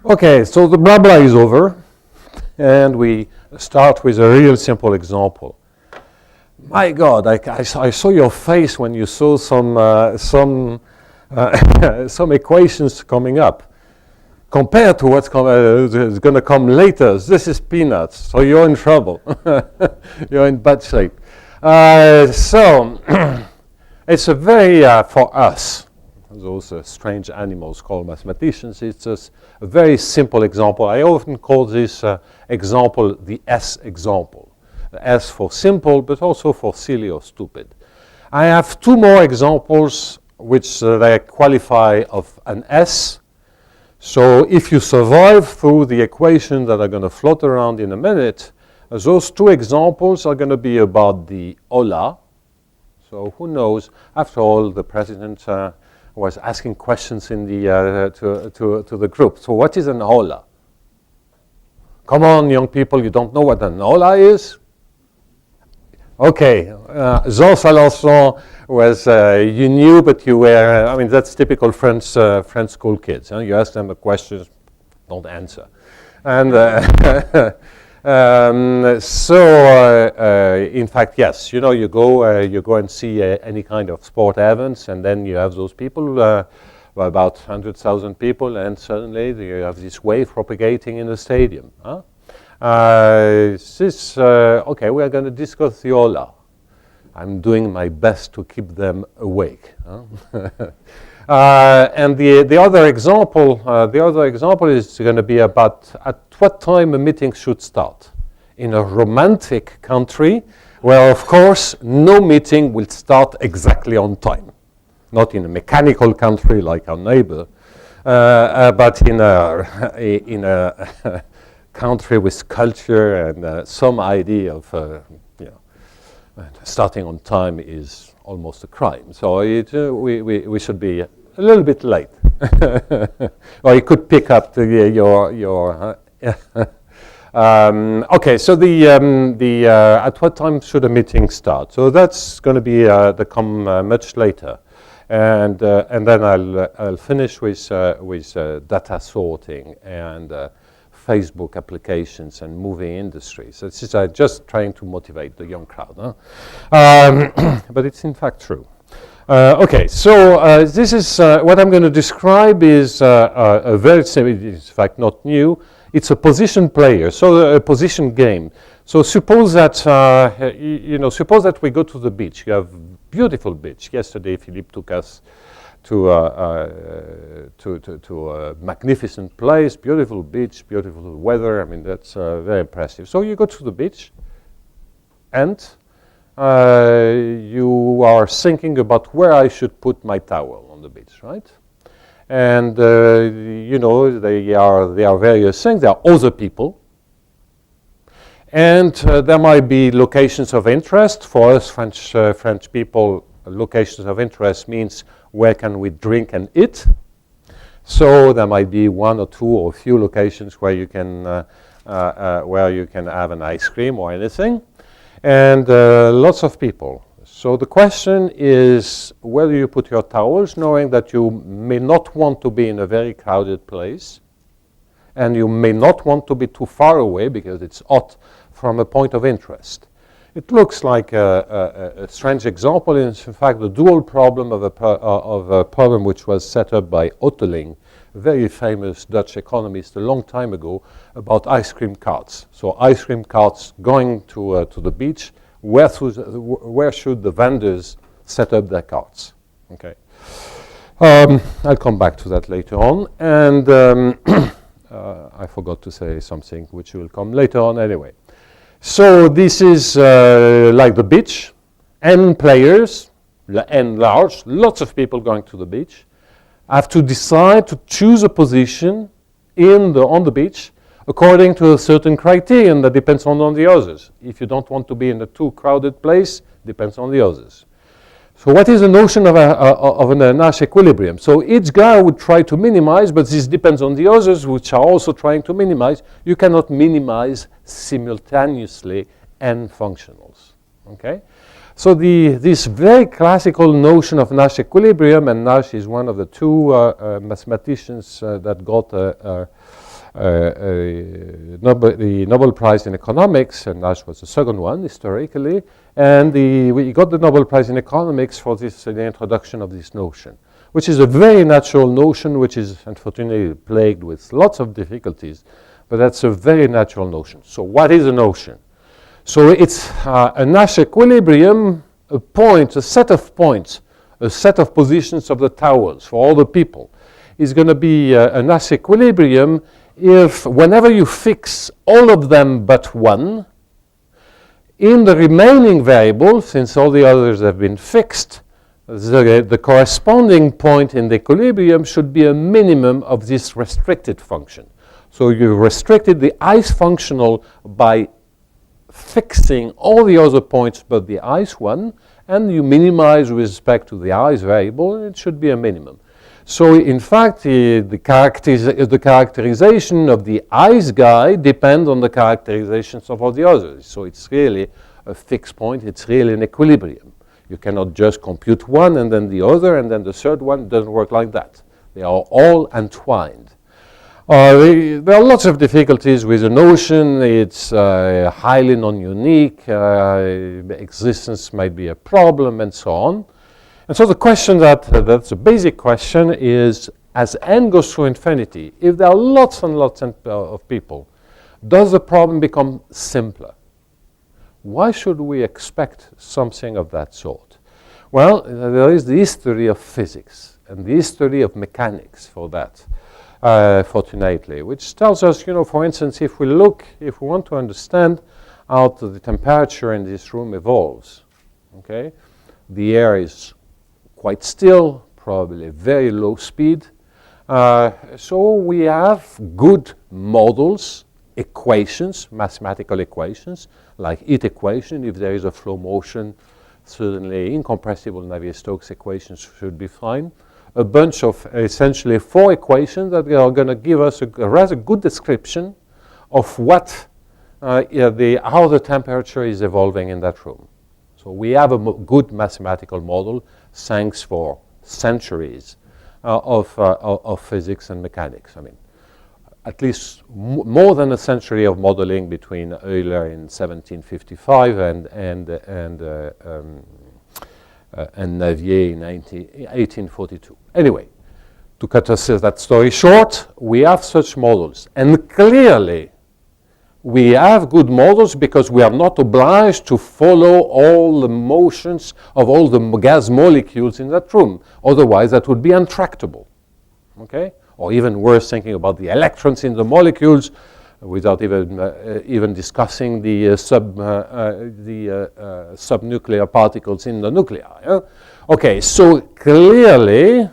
Okay, so the blah blah is over, and we start with a real simple example. My God, I saw your face when you saw some equations coming up. Compared to what's is going to come later, this is peanuts, so you're in trouble. You're in bad shape. So it's a very, for us, those strange animals called mathematicians, it's just a very simple example. I often call this example the S example. The S for simple, but also for silly or stupid. I have two more examples which they qualify of an S. So if you survive through the equations that are going to float around in a minute, those two examples are going to be about the hola. So who knows? After all, the president was asking questions in the to the group. So what is an hola? Come on, young people, you don't know what an hola is? Okay, Jean Salençon was, you knew, but you were, I mean, that's typical French school kids. You ask them a question, don't answer. And in fact, yes, you know, you go and see any kind of sport events, and then you have those people, about 100,000 people, and suddenly you have this wave propagating in the stadium. Huh? Okay, we are going to discuss the hola. I'm doing my best to keep them awake. Huh? And the other example is going to be about at what time a meeting should start. In a romantic country, where of course no meeting will start exactly on time. Not in a mechanical country like our neighbor, but in a country with culture and some idea of, starting on time is almost a crime. So we should be a little bit late. Or you could pick up your okay, so at what time should a meeting start? So that's going to be come much later, and then I'll finish with data sorting and Facebook applications and movie industries. So this is just trying to motivate the young crowd, huh? But it's in fact true. Okay, so this is what I'm going to describe is a very simple, in fact not new. It's a position player, so a position game. So suppose that suppose that we go to the beach. You have beautiful beach. Yesterday, Philippe took us to a magnificent place, beautiful beach, beautiful weather. I mean, that's very impressive. So you go to the beach, and you are thinking about where I should put my towel on the beach, right? And there are various things. There are other people, and there might be locations of interest for us French people. Locations of interest means where can we drink and eat. So there might be one or two or a few locations where you can have an ice cream or anything, and lots of people. So the question is where do you put your towels, knowing that you may not want to be in a very crowded place, and you may not want to be too far away because it's hot from a point of interest. It looks like a strange example. In fact, the dual problem of a problem which was set up by Hotelling, a very famous Dutch economist a long time ago, about ice cream carts. So ice cream carts going to the beach, where should the vendors set up their carts? Okay, I'll come back to that later on. And I forgot to say something which will come later on anyway. So this is like the beach, N players, N large, lots of people going to the beach. I have to decide to choose a position on the beach according to a certain criterion that depends on the others. If you don't want to be in a too crowded place, depends on the others. So what is the notion of a Nash equilibrium? So each guy would try to minimize, but this depends on the others, which are also trying to minimize. You cannot minimize simultaneously n functionals. Okay? So this very classical notion of Nash equilibrium, and Nash is one of the two mathematicians that got the Nobel Prize in Economics, and that was the second one historically, and we got the Nobel Prize in Economics for this, the introduction of this notion, which is a very natural notion, which is unfortunately plagued with lots of difficulties, but that's a very natural notion. So what is a notion? So it's a Nash equilibrium, a point, a set of points, a set of positions of the towers for all the people. Is going to be a Nash equilibrium if whenever you fix all of them but one, in the remaining variable, since all the others have been fixed, the corresponding point in the equilibrium should be a minimum of this restricted function. So you restricted the ice functional by fixing all the other points but the ice one, and you minimize with respect to the ice variable, and it should be a minimum. So in fact, the characterization of the ice guy depends on the characterizations of all the others. So it's really a fixed point, it's really an equilibrium. You cannot just compute one and then the other and then the third one. It doesn't work like that. They are all entwined. There are lots of difficulties with the notion. It's highly non-unique. Existence might be a problem and so on. And so the question that's a basic question is, as n goes through infinity, if there are lots and lots of people, does the problem become simpler? Why should we expect something of that sort? Well, there is the history of physics and the history of mechanics for that, fortunately, which tells us, for instance, if we want to understand how the temperature in this room evolves, okay, the air is quite still, probably very low speed. So we have good models, equations, mathematical equations, like heat equation. If there is a flow motion, certainly incompressible Navier-Stokes equations should be fine. A bunch of essentially 4 equations that are going to give us a rather good description of how the temperature is evolving in that room. So we have a good mathematical model thanks for centuries of physics and mechanics. I mean, at least more than a century of modeling between Euler in 1755 and Navier in 1842. Anyway, to cut us that story short, we have such models, and clearly we have good models because we are not obliged to follow all the motions of all the gas molecules in that room. Otherwise, that would be untractable. Okay? Or even worse, thinking about the electrons in the molecules without even discussing the subnuclear particles in the nuclei. Yeah? Okay, so clearly,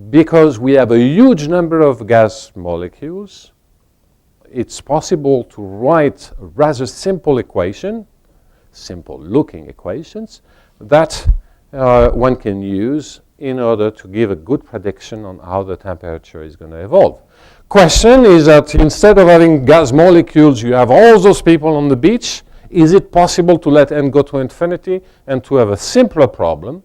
because we have a huge number of gas molecules, it's possible to write a rather simple equation, simple-looking equations, that one can use in order to give a good prediction on how the temperature is going to evolve. Question is that instead of having gas molecules, you have all those people on the beach. Is it possible to let n go to infinity and to have a simpler problem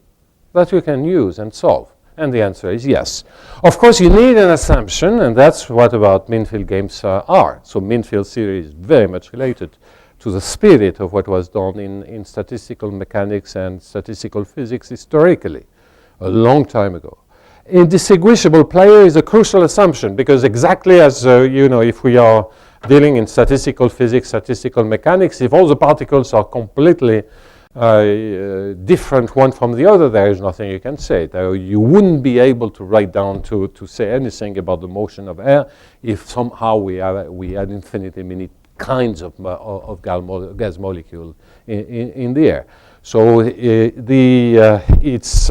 that you can use and solve? And the answer is yes. Of course, you need an assumption, and that's what about mean-field games are. So mean-field theory is very much related to the spirit of what was done in statistical mechanics and statistical physics historically, a long time ago. Indistinguishable player is a crucial assumption because exactly as, if we are dealing in statistical physics, statistical mechanics, if all the particles are completely different one from the other, there is nothing you can say. You wouldn't be able to write down to say anything about the motion of air if somehow we had infinitely many kinds of gas molecule in the air. So it's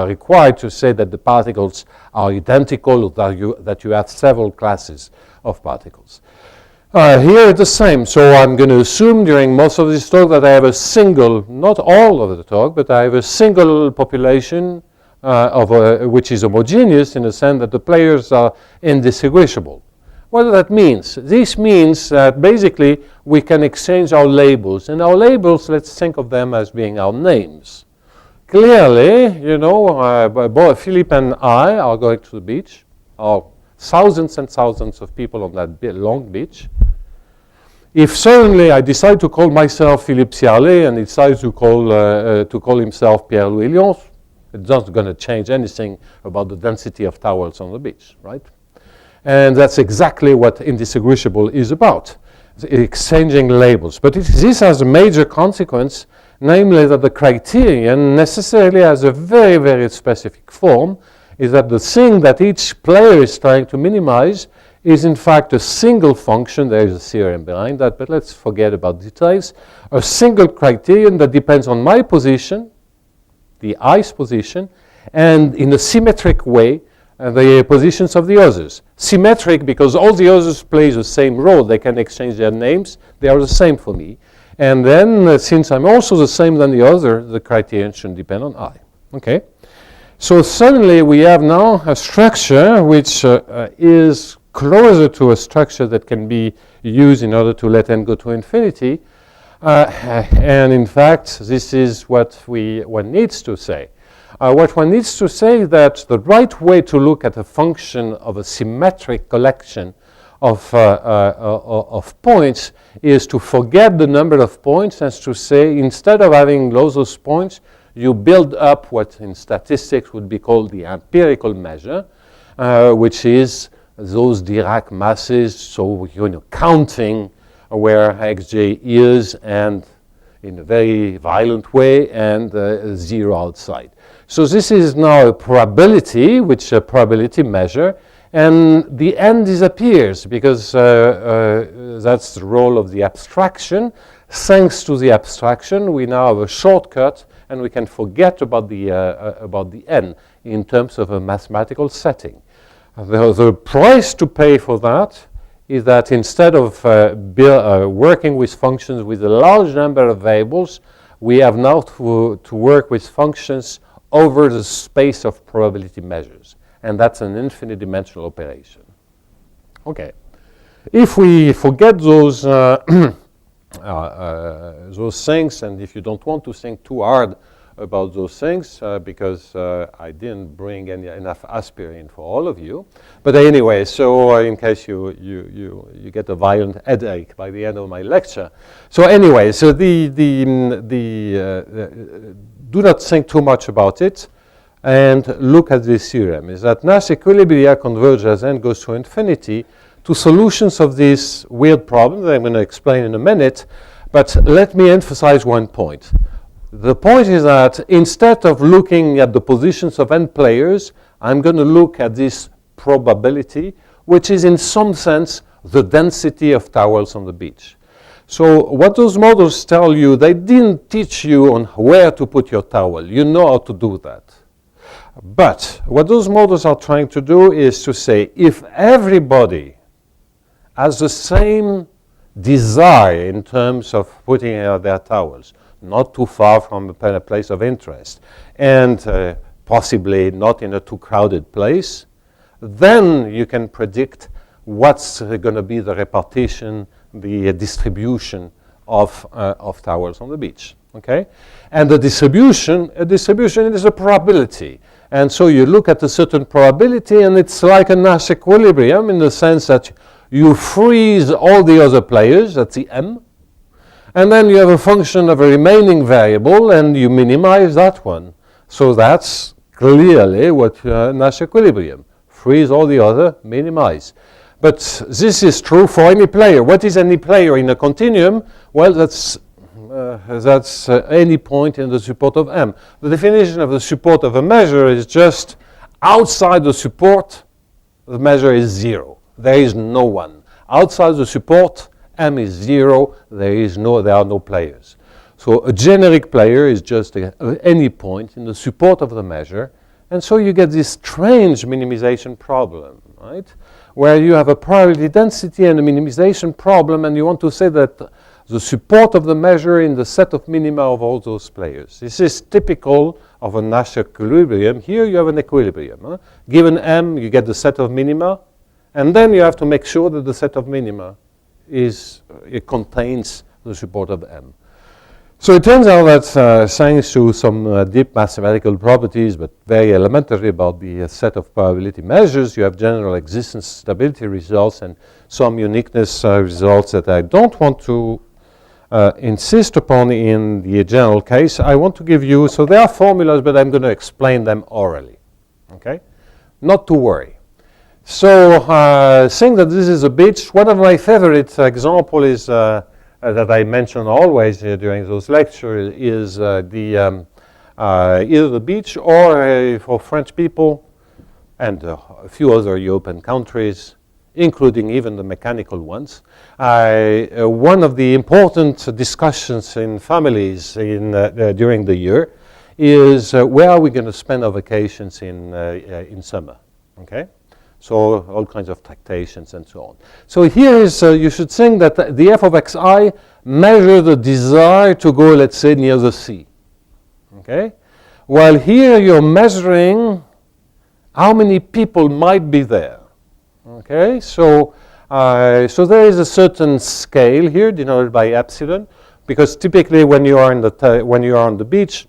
required to say that the particles are identical, that you have several classes of particles. Here it's the same. So I'm going to assume during most of this talk that I have a single, not all of the talk, but I have a single population which is homogeneous in the sense that the players are indistinguishable. What does that mean? This means that basically we can exchange our labels. And our labels, let's think of them as being our names. Clearly, both Philippe and I are going to the beach. Or thousands and thousands of people on that long beach. If suddenly I decide to call myself Philippe Ciarlet and he decides to call himself Pierre-Louis Lyons, it's not going to change anything about the density of towels on the beach, right? And that's exactly what indistinguishable is about, exchanging labels. But this has a major consequence, namely that the criterion necessarily has a very, very specific form, is that the thing that each player is trying to minimize is in fact a single function. There is a theorem behind that, but let's forget about details. A single criterion that depends on my position, the i's position, and in a symmetric way, the positions of the others. Symmetric because all the others play the same role. They can exchange their names. They are the same for me. And then, since I'm also the same than the other, the criterion should depend on I. Okay? So suddenly we have now a structure which is closer to a structure that can be used in order to let n go to infinity. And in fact, this is what one needs to say. What one needs to say is that the right way to look at a function of a symmetric collection of points is to forget the number of points and to say, instead of having loads of points, you build up what in statistics would be called the empirical measure, which is those Dirac masses, so counting where xj is and in a very violent way and zero outside. So this is now a probability, which is a probability measure, and the n disappears because that's the role of the abstraction. Thanks to the abstraction, we now have a shortcut and we can forget about the n in terms of a mathematical setting. The price to pay for that is that instead of working with functions with a large number of variables, we have now to work with functions over the space of probability measures. And that's an infinite dimensional operation. Okay. If we forget those things, and if you don't want to think too hard about those things, because I didn't bring enough aspirin for all of you. But anyway, so in case you get a violent headache by the end of my lecture. So anyway, so do not think too much about it and look at this theorem. Is that Nash equilibria converge as n goes to infinity to solutions of this weird problem that I'm going to explain in a minute. But let me emphasize one point. The point is that instead of looking at the positions of n players, I'm going to look at this probability, which is in some sense the density of towels on the beach. So what those models tell you, they didn't teach you on where to put your towel. You know how to do that. But what those models are trying to do is to say, if everybody has the same desire in terms of putting their towels, not too far from a place of interest, and possibly not in a too crowded place, then you can predict what's going to be the repartition, the distribution of towels on the beach. Okay? And the distribution is a probability. And so you look at a certain probability, and it's like a Nash equilibrium in the sense that you freeze all the other players, that's the m, and then you have a function of a remaining variable, and you minimize that one. So that's clearly what Nash equilibrium. Freeze all the other, minimize. But this is true for any player. What is any player in a continuum? Well, that's any point in the support of M. The definition of the support of a measure is just outside the support, the measure is 0. There is no one. Outside the support, M is 0. There are no players. So a generic player is just any point in the support of the measure. And so you get this strange minimization problem, right? Where you have a probability density and a minimization problem, and you want to say that the support of the measure in the set of minima of all those players. This is typical of a Nash equilibrium. Here you have an equilibrium. Huh? Given M, you get the set of minima, and then you have to make sure that the set of minima it contains the support of M. So it turns out that thanks to some deep mathematical properties, but very elementary about the set of probability measures, you have general existence stability results and some uniqueness results that I don't want to insist upon in the general case. I want to give you, so there are formulas, but I'm going to explain them orally. Okay? Not to worry. So saying that this is a beach, one of my favorite examples is that I mention always during those lectures is either the beach or for French people and a few other European countries, including even the mechanical ones. One of the important discussions in families during the year is where are we going to spend our vacations in summer, okay? So all kinds of tractations and so on. So here is, you should think that the f of xi measure the desire to go, let's say, near the sea. Okay? While here you're measuring how many people might be there. Okay? So there is a certain scale here denoted by epsilon, because typically when you are on the beach,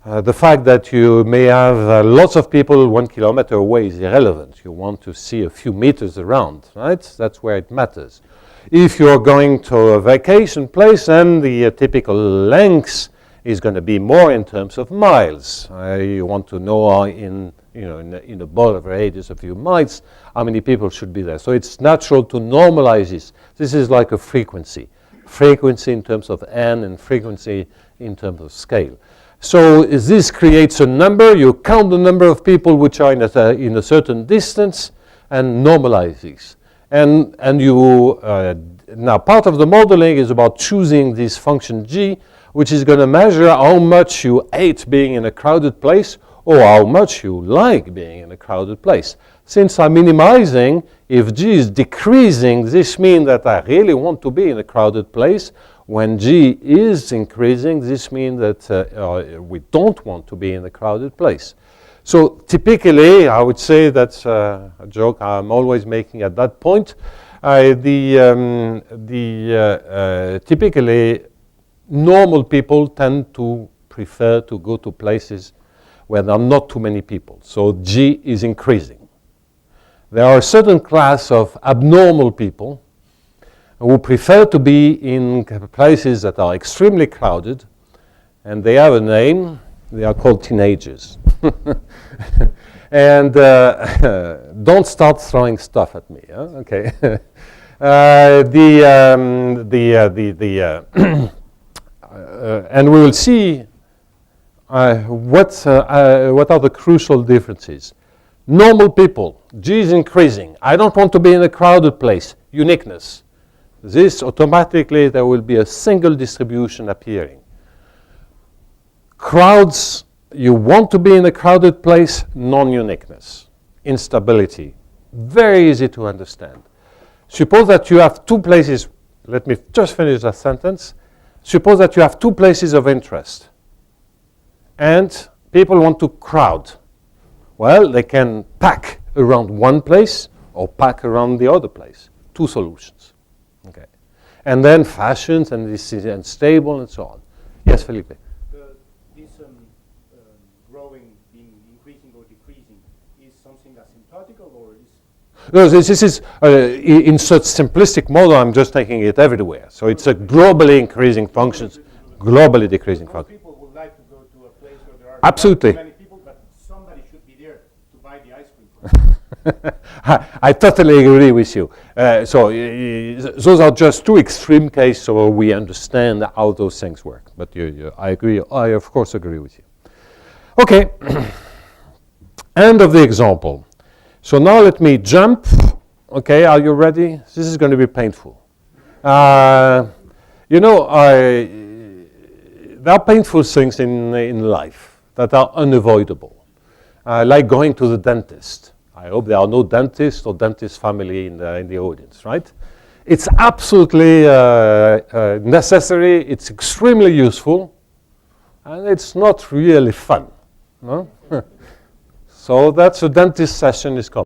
the fact that you may have lots of people 1 kilometer away is irrelevant. You want to see a few meters around, right? That's where it matters. If you're going to a vacation place, then the typical length is going to be more in terms of miles. You want to know in a broad radius of a few miles how many people should be there. So it's natural to normalize this. This is like a frequency. Frequency in terms of n and frequency in terms of scale. So this creates a number. You count the number of people which are in a certain distance and normalize this. And you now part of the modeling is about choosing this function g, which is going to measure how much you hate being in a crowded place or how much you like being in a crowded place. Since I'm minimizing, if g is decreasing, this means that I really want to be in a crowded place. When g is increasing, this means that we don't want to be in a crowded place. So typically, I would say that's a joke I'm always making at that point. Typically, normal people tend to prefer to go to places where there are not too many people. So g is increasing. There are a certain class of abnormal people who prefer to be in places that are extremely crowded, and they have a name. They are called teenagers. And don't start throwing stuff at me, huh? Okay. And we will see what are the crucial differences. Normal people, G is increasing. I don't want to be in a crowded place. Uniqueness. This automatically, there will be a single distribution appearing. Crowds, you want to be in a crowded place, non-uniqueness. Instability. Very easy to understand. Suppose that you have two places. Let me just finish that sentence. Suppose that you have two places of interest. And people want to crowd. Well, they can pack around one place or pack around the other place. Two solutions. Okay. And then fashions and this is unstable and so on. Yes, Felipe. This growing, being increasing or decreasing, is something asymptotical or is? No, this is in such simplistic model. I'm just taking it everywhere. So it's a globally increasing functions, globally decreasing function. People would like to go to a place where there are absolutely many people, but somebody should be there to buy the ice cream for them. I totally agree with you. Those are just two extreme cases, so we understand how those things work. But I agree. I of course agree with you. Okay. End of the example. So now let me jump. Okay, are you ready? This is going to be painful. There are painful things in life that are unavoidable, like going to the dentist. I hope there are no dentists or dentist family in the audience, right? It's absolutely necessary. It's extremely useful, and it's not really fun. No? So that's a dentist session is coming.